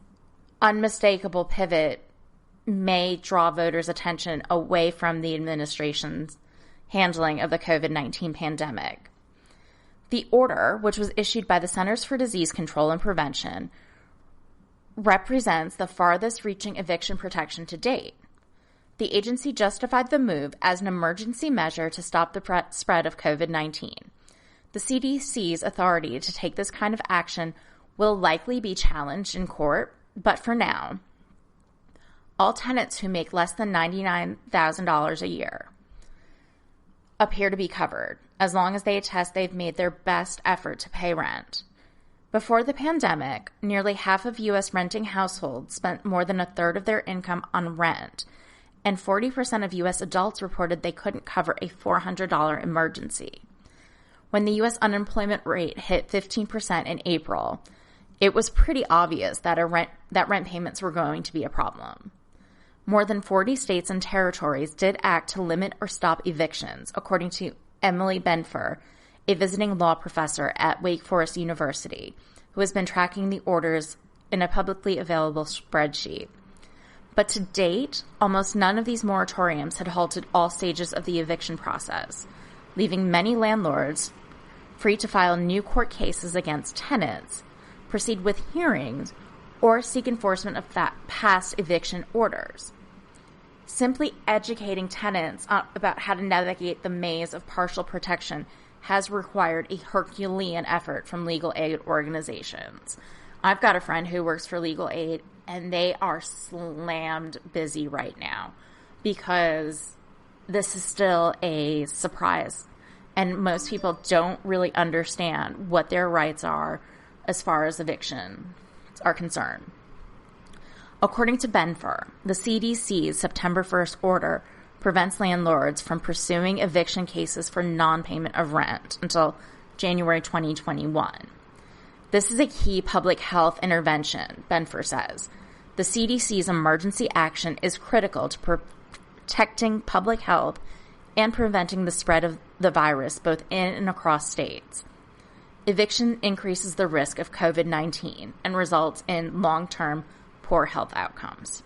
unmistakable pivot may draw voters' attention away from the administration's handling of the COVID-19 pandemic. The order, which was issued by the Centers for Disease Control and Prevention, represents the farthest-reaching eviction protection to date. The agency justified the move as an emergency measure to stop the spread of COVID-19. The CDC's authority to take this kind of action will likely be challenged in court, but for now, all tenants who make less than $99,000 a year appear to be covered, as long as they attest they've made their best effort to pay rent. Before the pandemic, nearly half of U.S. renting households spent more than a third of their income on rent, and 40% of U.S. adults reported they couldn't cover a $400 emergency. When the U.S. unemployment rate hit 15% in April, it was pretty obvious that rent payments were going to be a problem. More than 40 states and territories did act to limit or stop evictions, according to Emily Benfer, a visiting law professor at Wake Forest University, who has been tracking the orders in a publicly available spreadsheet. But to date, almost none of these moratoriums had halted all stages of the eviction process, leaving many landlords free to file new court cases against tenants, proceed with hearings, or seek enforcement of that past eviction orders. Simply educating tenants about how to navigate the maze of partial protection has required a Herculean effort from legal aid organizations. I've got a friend who works for legal aid, and they are slammed busy right now because this is still a surprise, and most people don't really understand what their rights are as far as eviction are concerned. According to Benfer, the CDC's September 1st order prevents landlords from pursuing eviction cases for non-payment of rent until January 2021. This is a key public health intervention, Benfer says. The CDC's emergency action is critical to protecting public health and preventing the spread of the virus both in and across states. Eviction increases the risk of COVID-19 and results in long-term poor health outcomes.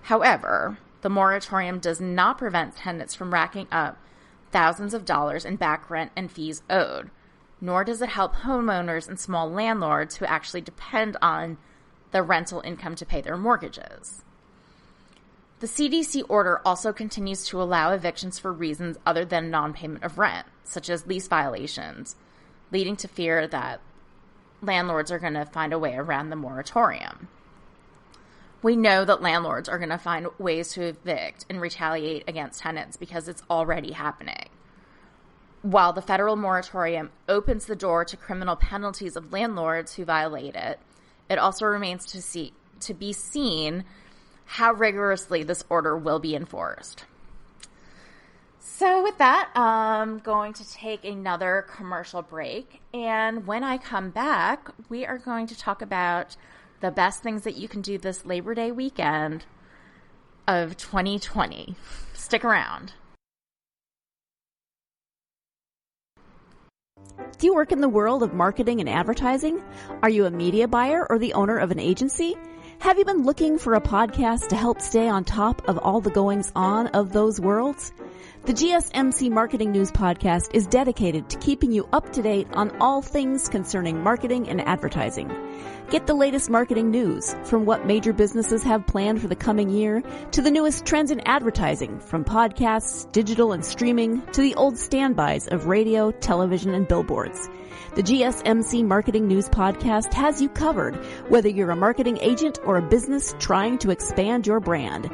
However, the moratorium does not prevent tenants from racking up thousands of dollars in back rent and fees owed, nor does it help homeowners and small landlords who actually depend on the rental income to pay their mortgages. The CDC order also continues to allow evictions for reasons other than non-payment of rent, such as lease violations, leading to fear that landlords are going to find a way around the moratorium. We know that landlords are going to find ways to evict and retaliate against tenants because it's already happening. While the federal moratorium opens the door to criminal penalties of landlords who violate it, it also remains to be seen how rigorously this order will be enforced. So with that, I'm going to take another commercial break, and when I come back, we are going to talk about the best things that you can do this Labor Day weekend of 2020. Stick around. Do you work in the world of marketing and advertising? Are you a media buyer or the owner of an agency? Have you been looking for a podcast to help stay on top of all the goings-on of those worlds? The GSMC Marketing News Podcast is dedicated to keeping you up to date on all things concerning marketing and advertising. Get the latest marketing news, from what major businesses have planned for the coming year to the newest trends in advertising, from podcasts, digital and streaming, to the old standbys of radio, television, and billboards. The GSMC Marketing News Podcast has you covered, whether you're a marketing agent or a business trying to expand your brand.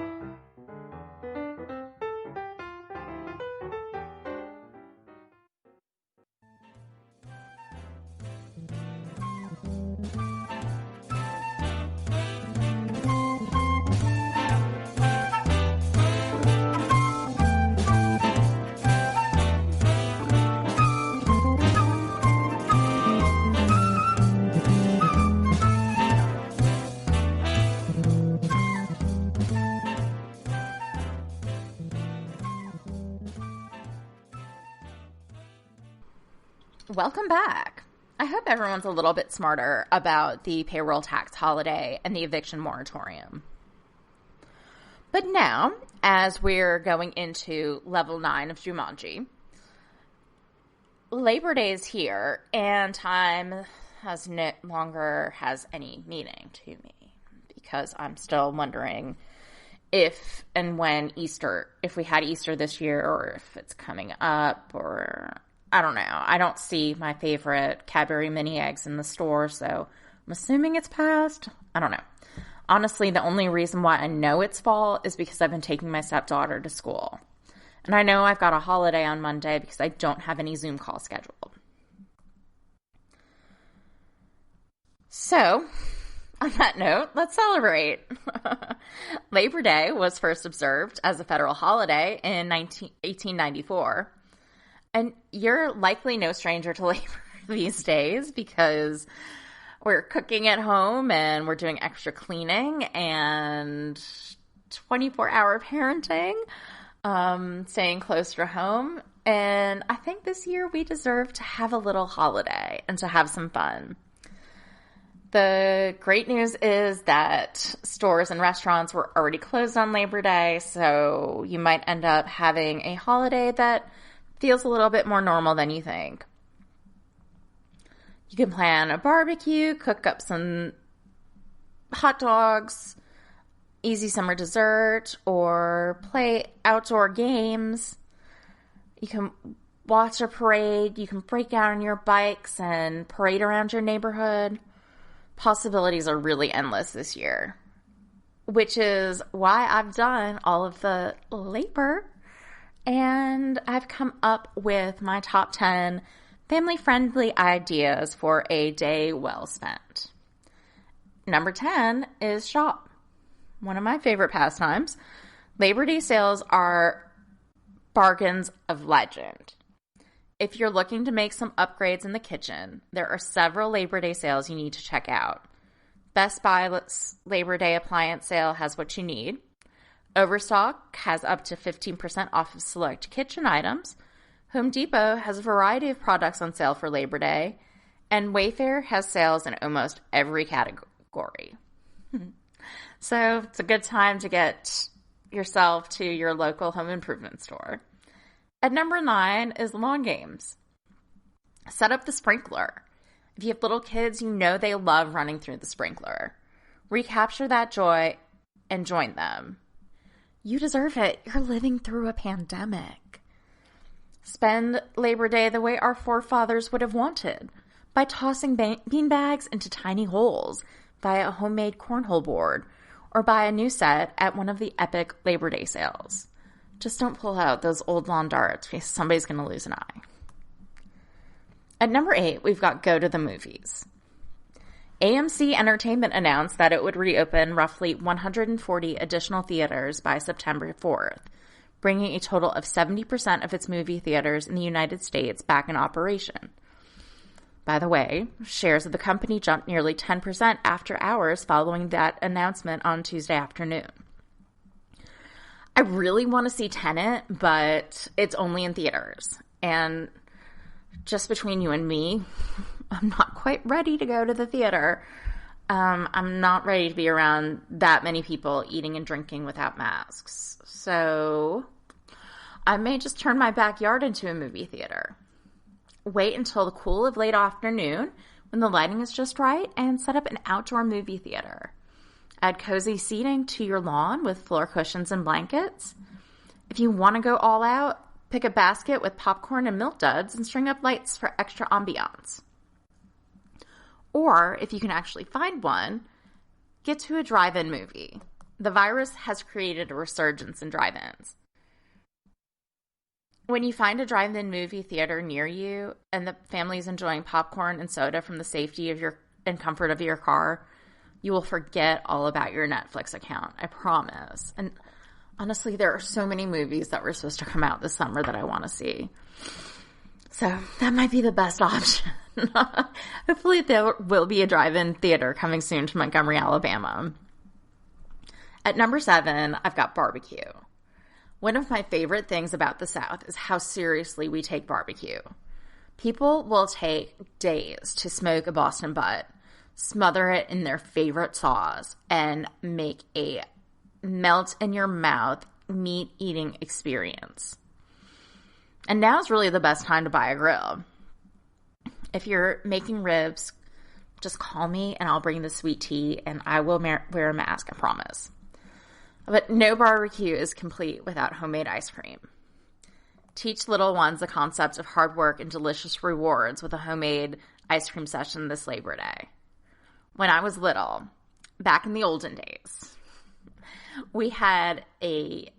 Welcome back. I hope everyone's a little bit smarter about the payroll tax holiday and the eviction moratorium. But now, as we're going into level 9 of Jumanji, Labor Day is here, and time has no longer has any meaning to me, because I'm still wondering if and when Easter, if we had Easter this year, or if it's coming up, or I don't know. I don't see my favorite Cadbury mini eggs in the store, so I'm assuming it's past. I don't know. Honestly, the only reason why I know it's fall is because I've been taking my stepdaughter to school. And I know I've got a holiday on Monday because I don't have any Zoom call scheduled. So, on that note, let's celebrate. Labor Day was first observed as a federal holiday in 1894. And you're likely no stranger to labor these days because we're cooking at home and we're doing extra cleaning and 24-hour parenting, staying close to home. And I think this year we deserve to have a little holiday and to have some fun. The great news is that stores and restaurants were already closed on Labor Day, so you might end up having a holiday that feels a little bit more normal than you think. You can plan a barbecue, cook up some hot dogs, easy summer dessert, or play outdoor games. You can watch a parade. You can break out on your bikes and parade around your neighborhood. Possibilities are really endless this year, which is why I've done all of the labor, and I've come up with my top 10 family-friendly ideas for a day well spent. Number 10 is shop. One of my favorite pastimes. Labor Day sales are bargains of legend. If you're looking to make some upgrades in the kitchen, there are several Labor Day sales you need to check out. Best Buy Labor Day appliance sale has what you need. Overstock has up to 15% off of select kitchen items. Home Depot has a variety of products on sale for Labor Day. And Wayfair has sales in almost every category. So it's a good time to get yourself to your local home improvement store. At number 9 is lawn games. Set up the sprinkler. If you have little kids, you know they love running through the sprinkler. Recapture that joy and join them. You deserve it. You're living through a pandemic. Spend Labor Day the way our forefathers would have wanted, by tossing bean bags into tiny holes via a homemade cornhole board, or buy a new set at one of the epic Labor Day sales. Just don't pull out those old lawn darts because somebody's going to lose an eye. At number 8, we've got go to the movies. AMC Entertainment announced that it would reopen roughly 140 additional theaters by September 4th, bringing a total of 70% of its movie theaters in the United States back in operation. By the way, shares of the company jumped nearly 10% after hours following that announcement on Tuesday afternoon. I really want to see Tenet, but it's only in theaters. And just between you and me, I'm not quite ready to go to the theater. I'm not ready to be around that many people eating and drinking without masks. So I may just turn my backyard into a movie theater. Wait until the cool of late afternoon when the lighting is just right and set up an outdoor movie theater. Add cozy seating to your lawn with floor cushions and blankets. If you want to go all out, pick a basket with popcorn and milk duds and string up lights for extra ambiance. Or, if you can actually find one, get to a drive-in movie. The virus has created a resurgence in drive-ins. When you find a drive-in movie theater near you and the family's enjoying popcorn and soda from the safety of and comfort of your car, you will forget all about your Netflix account. I promise. And honestly, there are so many movies that were supposed to come out this summer that I want to see. So that might be the best option. Hopefully there will be a drive-in theater coming soon to Montgomery, Alabama. At number 7, I've got barbecue. One of my favorite things about the South is how seriously we take barbecue. People will take days to smoke a Boston butt, smother it in their favorite sauce, and make a melt-in-your-mouth meat-eating experience. And now's really the best time to buy a grill. If you're making ribs, just call me and I'll bring the sweet tea and I will wear a mask, I promise. But no barbecue is complete without homemade ice cream. Teach little ones the concept of hard work and delicious rewards with a homemade ice cream session this Labor Day. When I was little, back in the olden days, we had a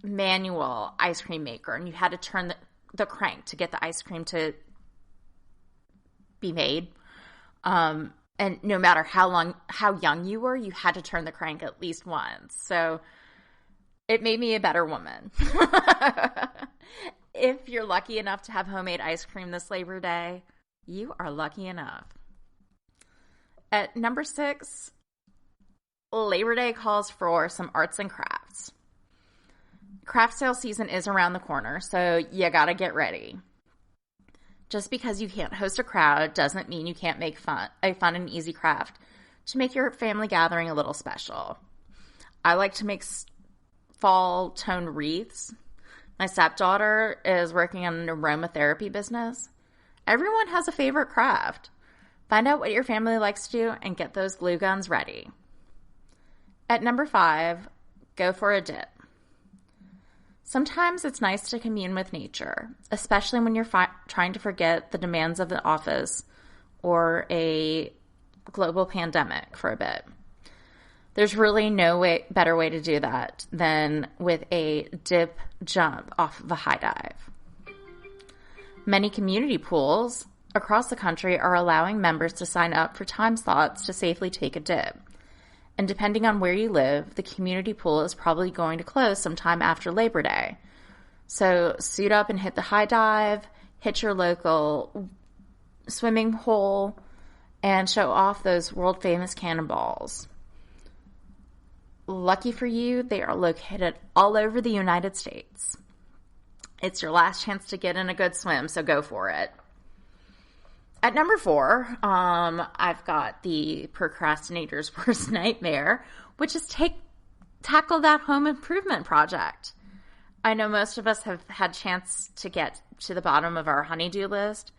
manual ice cream maker and you had to turn the crank to get the ice cream to be made. And no matter how young you were, you had to turn the crank at least once. So it made me a better woman. If you're lucky enough to have homemade ice cream this Labor Day, you are lucky enough. At number 6, Labor Day calls for some arts and crafts. Craft sale season is around the corner, so you gotta get ready. Just because you can't host a crowd doesn't mean you can't make a fun and easy craft to make your family gathering a little special. I like to make fall tone wreaths. My stepdaughter is working on an aromatherapy business. Everyone has a favorite craft. Find out what your family likes to do and get those glue guns ready. At number 5, go for a dip. Sometimes it's nice to commune with nature, especially when you're trying to forget the demands of the office or a global pandemic for a bit. There's really no better way to do that than with a dip jump off of a high dive. Many community pools across the country are allowing members to sign up for time slots to safely take a dip. And depending on where you live, the community pool is probably going to close sometime after Labor Day. So suit up and hit the high dive, hit your local swimming hole, and show off those world-famous cannonballs. Lucky for you, they are located all over the United States. It's your last chance to get in a good swim, so go for it. At number 4, I've got the procrastinator's worst nightmare, which is tackle that home improvement project. I know most of us have had a chance to get to the bottom of our honey-do list,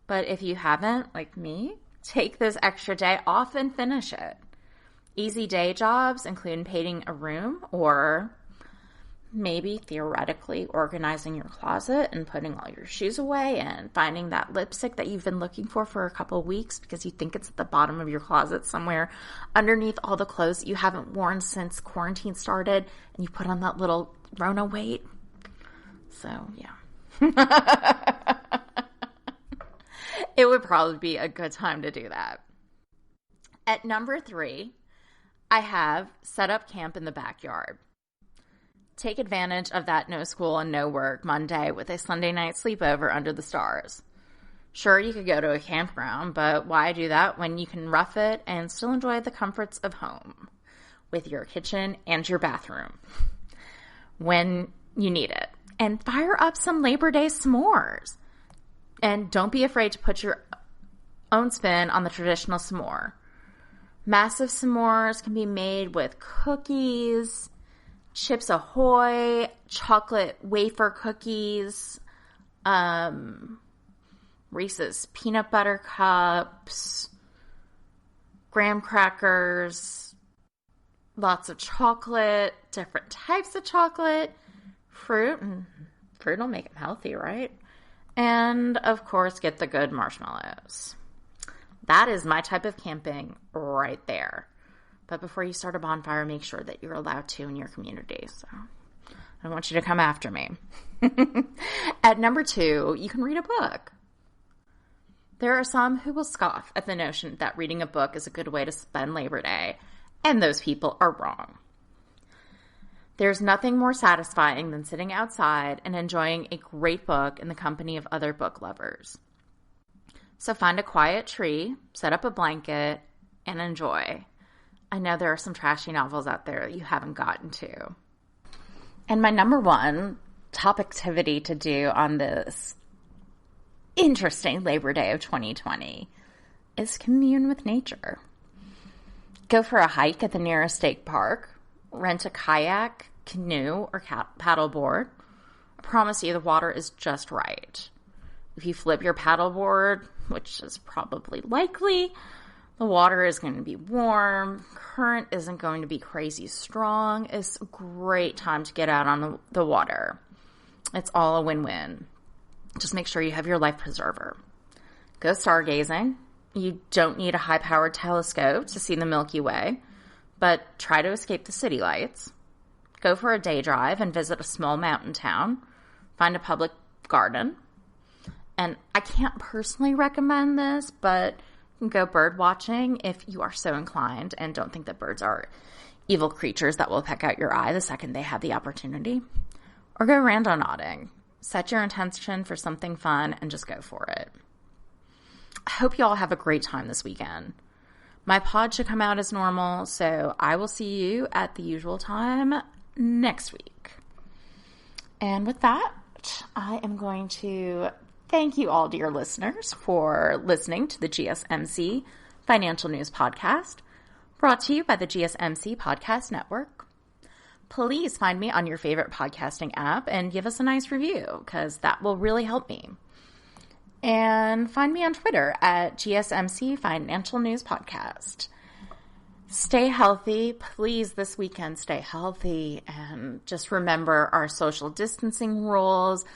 but if you haven't, like me, take this extra day off and finish it. Easy day jobs include painting a room or maybe theoretically organizing your closet and putting all your shoes away and finding that lipstick that you've been looking for a couple of weeks because you think it's at the bottom of your closet somewhere underneath all the clothes that you haven't worn since quarantine started, and you put on that little Rona weight. So, yeah. It would probably be a good time to do that. At number 3, I have set up camp in the backyard. Take advantage of that no school and no work Monday with a Sunday night sleepover under the stars. Sure, you could go to a campground, but why do that when you can rough it and still enjoy the comforts of home with your kitchen and your bathroom when you need it? And fire up some Labor Day s'mores. And don't be afraid to put your own spin on the traditional s'more. Massive s'mores can be made with cookies, Chips Ahoy, chocolate wafer cookies, Reese's peanut butter cups, graham crackers, lots of chocolate, different types of chocolate, fruit will make them healthy, right? And, of course, get the good marshmallows. That is my type of camping right there. But before you start a bonfire, make sure that you're allowed to in your community. So I don't want you to come after me. At number 2, you can read a book. There are some who will scoff at the notion that reading a book is a good way to spend Labor Day, and those people are wrong. There's nothing more satisfying than sitting outside and enjoying a great book in the company of other book lovers. So find a quiet tree, set up a blanket, and enjoy. I know there are some trashy novels out there that you haven't gotten to. And my number 1 top activity to do on this interesting Labor Day of 2020 is commune with nature. Go for a hike at the nearest state park, rent a kayak, canoe, or paddleboard. I promise you the water is just right. If you flip your paddleboard, which is probably likely, the water is going to be warm, current isn't going to be crazy strong. It's a great time to get out on the water. It's all a win-win. Just make sure you have your life preserver. Go stargazing. You don't need a high-powered telescope to see the Milky Way, but try to escape the city lights. Go for a day drive and visit a small mountain town. Find a public garden. And I can't personally recommend this, but you can go bird watching if you are so inclined and don't think that birds are evil creatures that will peck out your eye the second they have the opportunity. Or go randonauting. Set your intention for something fun and just go for it. I hope you all have a great time this weekend. My pod should come out as normal, so I will see you at the usual time next week. And with that, I am going to thank you all, dear listeners, for listening to the GSMC Financial News Podcast, brought to you by the GSMC Podcast Network. Please find me on your favorite podcasting app and give us a nice review, because that will really help me. And find me on Twitter at GSMC Financial News Podcast. Stay healthy. Please, this weekend, stay healthy. And just remember our social distancing rules.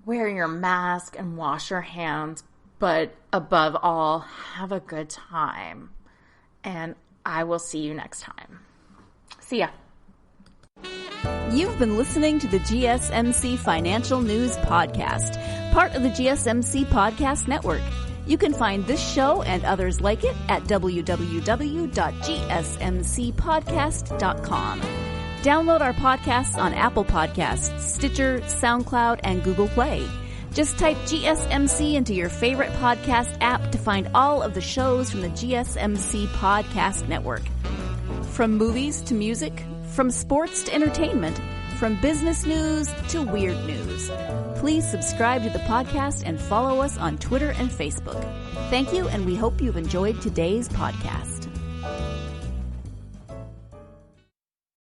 Wear your mask and wash your hands. But above all, have a good time. And I will see you next time. See ya. You've been listening to the GSMC Financial News Podcast, part of the GSMC Podcast Network. You can find this show and others like it at www.gsmcpodcast.com. Download our podcasts on Apple Podcasts, Stitcher, SoundCloud, and Google Play. Just type GSMC into your favorite podcast app to find all of the shows from the GSMC Podcast Network. From movies to music, from sports to entertainment, from business news to weird news. Please subscribe to the podcast and follow us on Twitter and Facebook. Thank you, and we hope you've enjoyed today's podcast.